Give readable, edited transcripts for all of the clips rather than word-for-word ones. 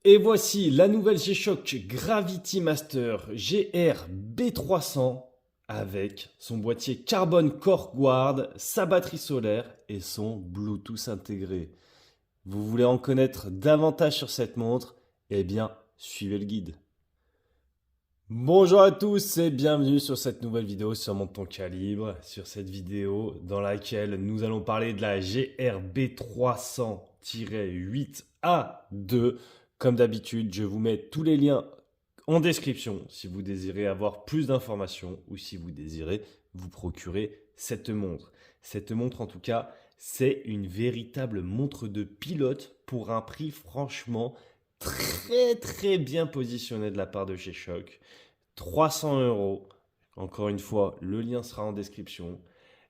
Et voici la nouvelle G-Shock Gravity Master GR B300 avec son boîtier Carbon Core Guard, sa batterie solaire et son Bluetooth intégré. Vous voulez en connaître davantage sur cette montre? Eh bien, suivez le guide. Bonjour à tous et bienvenue sur cette nouvelle vidéo sur Monte ton calibre. Sur cette vidéo dans laquelle nous allons parler de la GRB 300-8A2. Comme d'habitude, je vous mets tous les liens en description si vous désirez avoir plus d'informations ou si vous désirez vous procurer cette montre. Cette montre en tout cas, c'est une véritable montre de pilote pour un prix franchement très bien positionné de la part de G-Shock. 300 euros. Encore une fois, le lien sera en description.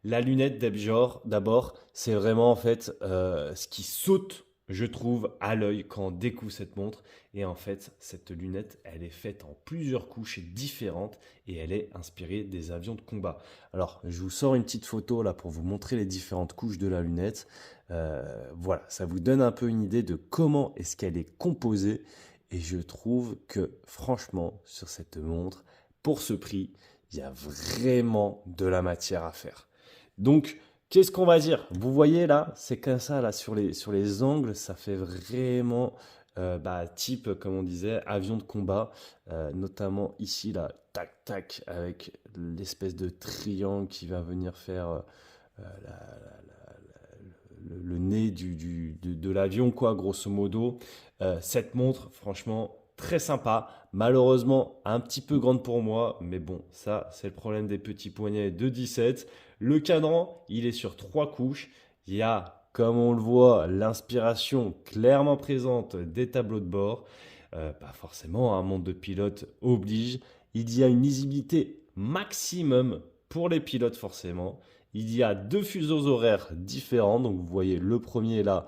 La lunette d'abord, c'est vraiment en fait ce qui saute, je trouve, à l'œil quand on découvre cette montre. Et en fait, cette lunette, elle est faite en plusieurs couches différentes et elle est inspirée des avions de combat. Alors, je vous sors une petite photo là pour vous montrer les différentes couches de la lunette. Voilà, ça vous donne un peu une idée de comment est-ce qu'elle est composée. Et je trouve que franchement, sur cette montre, pour ce prix, il y a vraiment de la matière à faire. Donc, qu'est-ce qu'on va dire? Vous voyez là, c'est comme ça, là, sur les angles, ça fait vraiment type, comme on disait, avion de combat. Notamment ici, là, tac, tac, avec l'espèce de triangle qui va venir faire le nez de l'avion, quoi, grosso modo. Cette montre, franchement, très sympa. Malheureusement, un petit peu grande pour moi, mais bon, ça, c'est le problème des petits poignets de 17. Le cadran, il est sur 3 couches. Il y a, comme on le voit, l'inspiration clairement présente des tableaux de bord. Pas forcément, un monde de pilote oblige. Il y a une lisibilité maximum pour les pilotes, forcément. Il y a 2 fuseaux horaires différents. Donc, vous voyez le premier là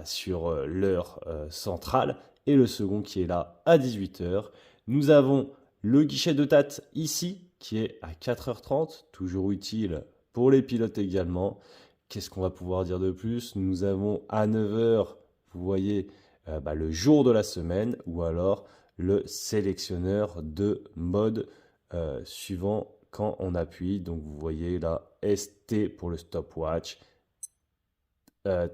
sur l'heure centrale et le second qui est là à 18h. Nous avons le guichet de date ici qui est à 4h30, toujours utile pour les pilotes également. Qu'est-ce qu'on va pouvoir dire de plus? Nous avons à 9h, vous voyez, le jour de la semaine ou alors le sélectionneur de mode suivant quand on appuie. Donc vous voyez là ST pour le stopwatch,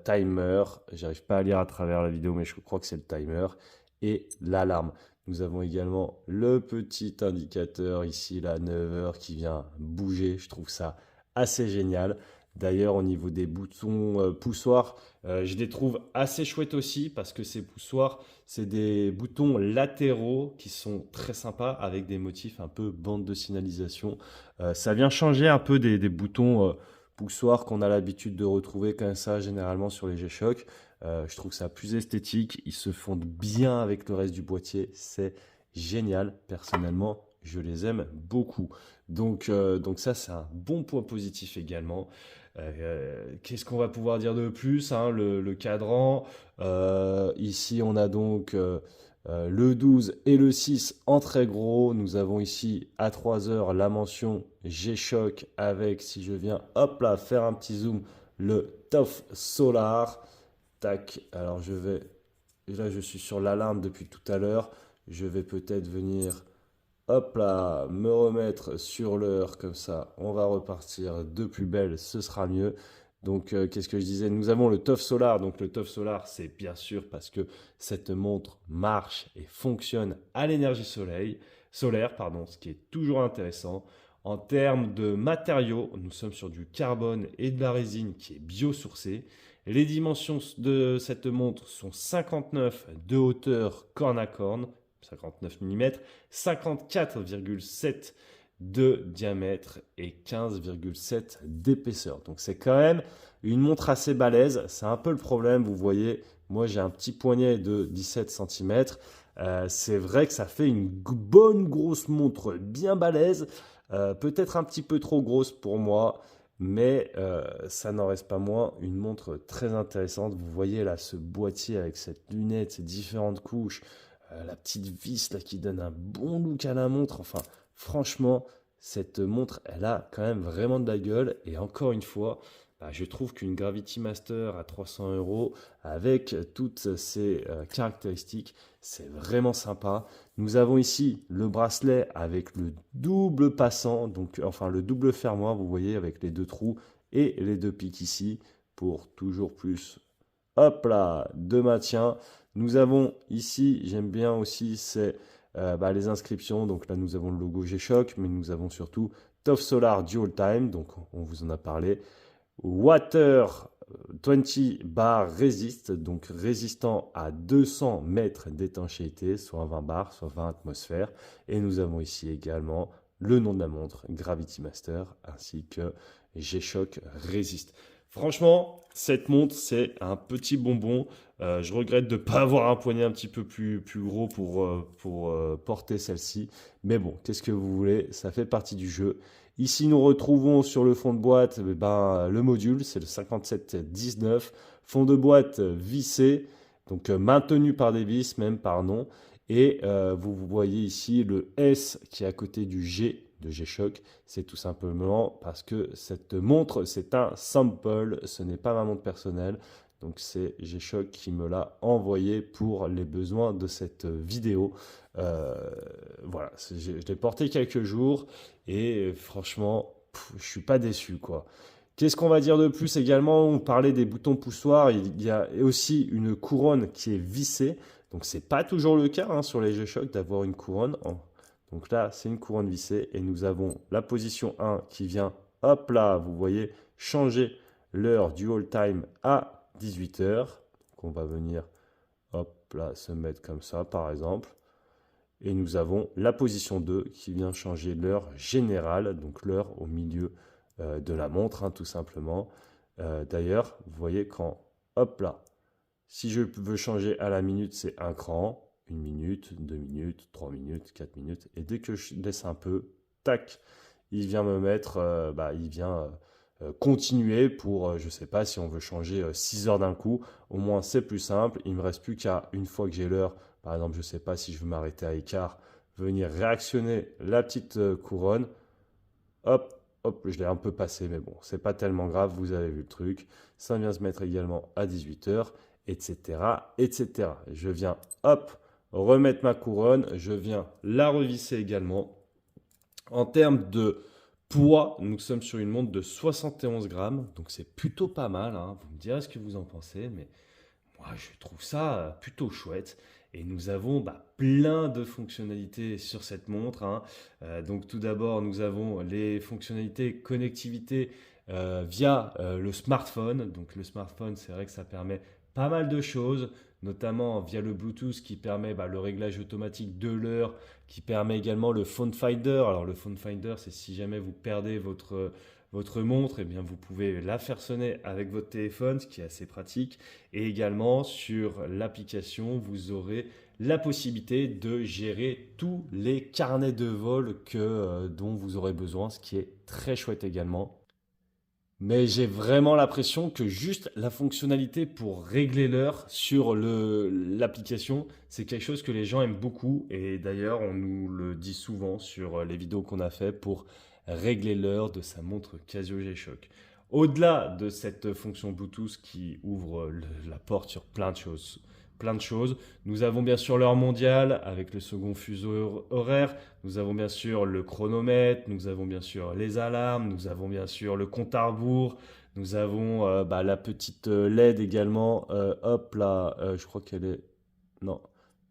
timer, j'arrive pas à lire à travers la vidéo mais je crois que c'est le timer, et l'alarme. Nous avons également le petit indicateur ici, là, 9h qui vient bouger. Je trouve ça assez génial. D'ailleurs, au niveau des boutons poussoirs, je les trouve assez chouettes aussi parce que ces poussoirs, c'est des boutons latéraux qui sont très sympas avec des motifs un peu bande de signalisation. Ça vient changer un peu des boutons poussoirs qu'on a l'habitude de retrouver comme ça généralement sur les G-Shock. Je trouve ça plus esthétique, ils se fondent bien avec le reste du boîtier, c'est génial. Personnellement, je les aime beaucoup. Donc ça, c'est un bon point positif également. Qu'est-ce qu'on va pouvoir dire de plus, hein, le cadran, ici, on a donc le 12 et le 6 en très gros. Nous avons ici à 3h la mention G-Shock avec, si je viens, hop là, faire un petit zoom, le TOF Solar. Tac, alors là je suis sur l'alarme depuis tout à l'heure. Je vais peut-être venir, hop là, me remettre sur l'heure, comme ça, on va repartir de plus belle, ce sera mieux. Donc, qu'est-ce que je disais? Nous avons le TOF Solar. Donc, le TOF Solar, c'est bien sûr parce que cette montre marche et fonctionne à l'énergie solaire, pardon, ce qui est toujours intéressant. En termes de matériaux, nous sommes sur du carbone et de la résine qui est biosourcée. Les dimensions de cette montre sont 59 de hauteur corne à corne, 59 mm, 54,7 de diamètre et 15,7 d'épaisseur. Donc c'est quand même une montre assez balèze. C'est un peu le problème, vous voyez, moi j'ai un petit poignet de 17 cm. C'est vrai que ça fait une bonne grosse montre bien balèze, peut-être un petit peu trop grosse pour moi, mais ça n'en reste pas moins une montre très intéressante. Vous voyez là ce boîtier avec cette lunette, ces différentes couches, la petite vis là qui donne un bon look à la montre. Enfin, franchement, cette montre, elle a quand même vraiment de la gueule. Et encore une fois, je trouve qu'une Gravity Master à 300 € avec toutes ces caractéristiques, c'est vraiment sympa. Nous avons ici le bracelet avec le double passant, donc enfin le double fermoir, vous voyez, avec les deux trous et les deux pics ici pour toujours plus, hop là, de maintien. Nous avons ici, j'aime bien aussi, c'est les inscriptions. Donc là, nous avons le logo G-Shock, mais nous avons surtout TOF Solar Dual Time, donc on vous en a parlé. Water 20 bar resist, donc résistant à 200 mètres d'étanchéité, soit 20 bars, soit 20 atmosphères. Et nous avons ici également le nom de la montre, Gravity Master, ainsi que G-Shock Resist. Franchement, cette montre, c'est un petit bonbon. Je regrette de ne pas avoir un poignet un petit peu plus gros pour porter celle-ci. Mais bon, qu'est-ce que vous voulez? Ça fait partie du jeu. Ici, nous retrouvons sur le fond de boîte le module, c'est le 5719. Fond de boîte vissé, donc maintenu par des vis, même par nom. Et vous voyez ici le S qui est à côté du G de G-Shock. C'est tout simplement parce que cette montre, c'est un sample, ce n'est pas ma montre personnelle. Donc c'est G-Shock qui me l'a envoyé pour les besoins de cette vidéo. Voilà, je l'ai porté quelques jours et franchement, je suis pas déçu quoi. Qu'est-ce qu'on va dire de plus également? On parlait des boutons poussoirs, il y a aussi une couronne qui est vissée. Donc c'est pas toujours le cas sur les G-Shock d'avoir une couronne. Donc là, c'est une couronne vissée et nous avons la position 1 qui vient, hop là, vous voyez, changer l'heure du all time à 18 h. Donc on va venir, hop là, se mettre comme ça par exemple. Et nous avons la position 2 qui vient changer l'heure générale, donc l'heure au milieu de la montre, tout simplement. D'ailleurs, vous voyez quand, hop là, si je veux changer à la minute, c'est un cran. 1 minute, 2 minutes, 3 minutes, 4 minutes. Et dès que je laisse un peu, tac, il vient me mettre, il vient continuer pour, je ne sais pas, si on veut changer 6 heures d'un coup. Au moins, c'est plus simple. Il ne me reste plus qu'à, une fois que j'ai l'heure, par exemple, je ne sais pas si je veux m'arrêter à écart, venir réactionner la petite couronne. Hop, hop, je l'ai un peu passé, mais bon, c'est pas tellement grave, vous avez vu le truc. Ça vient se mettre également à 18 h, etc., etc. Je viens, hop, remettre ma couronne, je viens la revisser également. En termes de poids, nous sommes sur une montre de 71 grammes, donc c'est plutôt pas mal. Vous me direz ce que vous en pensez, mais moi je trouve ça plutôt chouette. Et nous avons plein de fonctionnalités sur cette montre. Donc tout d'abord, nous avons les fonctionnalités connectivité via le smartphone. Donc le smartphone, c'est vrai que ça permet pas mal de choses, notamment via le Bluetooth qui permet le réglage automatique de l'heure, qui permet également le Phone Finder. Alors le Phone Finder, c'est si jamais vous perdez votre montre, eh bien vous pouvez la faire sonner avec votre téléphone, ce qui est assez pratique. Et également sur l'application, vous aurez la possibilité de gérer tous les carnets de vol dont vous aurez besoin, ce qui est très chouette également. Mais j'ai vraiment l'impression que juste la fonctionnalité pour régler l'heure sur l'application, c'est quelque chose que les gens aiment beaucoup. Et d'ailleurs, on nous le dit souvent sur les vidéos qu'on a fait pour régler l'heure de sa montre Casio G-Shock. Au-delà de cette fonction Bluetooth qui ouvre la porte sur plein de choses, nous avons bien sûr l'heure mondiale avec le second fuseau horaire, nous avons bien sûr le chronomètre, nous avons bien sûr les alarmes, nous avons bien sûr le compte à rebours, nous avons la petite LED également, hop là, je crois qu'elle est... Non,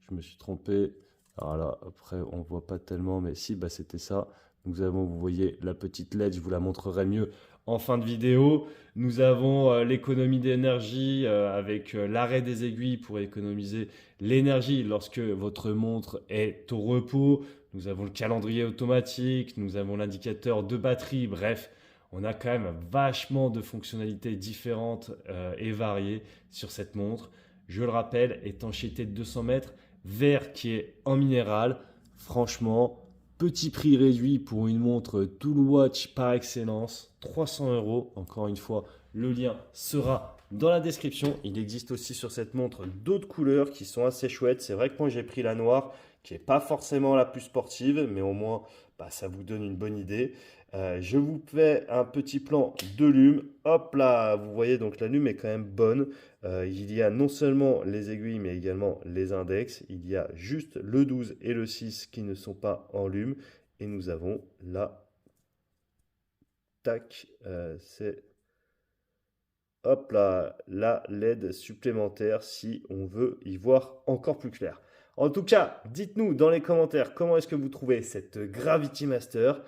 je me suis trompé. Alors là, après, on ne voit pas tellement, mais si, c'était ça. Nous avons, vous voyez, la petite LED, je vous la montrerai mieux en fin de vidéo. Nous avons l'économie d'énergie avec l'arrêt des aiguilles pour économiser l'énergie lorsque votre montre est au repos. Nous avons le calendrier automatique, nous avons l'indicateur de batterie. Bref, on a quand même vachement de fonctionnalités différentes et variées sur cette montre. Je le rappelle, étanchéité de 200 mètres, verre qui est en minéral. Franchement, petit prix réduit pour une montre Tool Watch par excellence, 300 €. Encore une fois, le lien sera dans la description. Il existe aussi sur cette montre d'autres couleurs qui sont assez chouettes. C'est vrai que moi j'ai pris la noire qui n'est pas forcément la plus sportive, mais au moins ça vous donne une bonne idée. Je vous fais un petit plan de lume. Hop là, vous voyez donc la lume est quand même bonne. Il y a non seulement les aiguilles mais également les index. Il y a juste le 12 et le 6 qui ne sont pas en lume. Et nous avons là, tac, c'est hop là, la LED supplémentaire si on veut y voir encore plus clair. En tout cas, dites-nous dans les commentaires comment est-ce que vous trouvez cette Gravity Master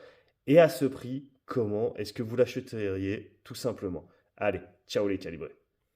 et à ce prix, comment est-ce que vous l'achèteriez tout simplement. Allez, ciao les calibrés.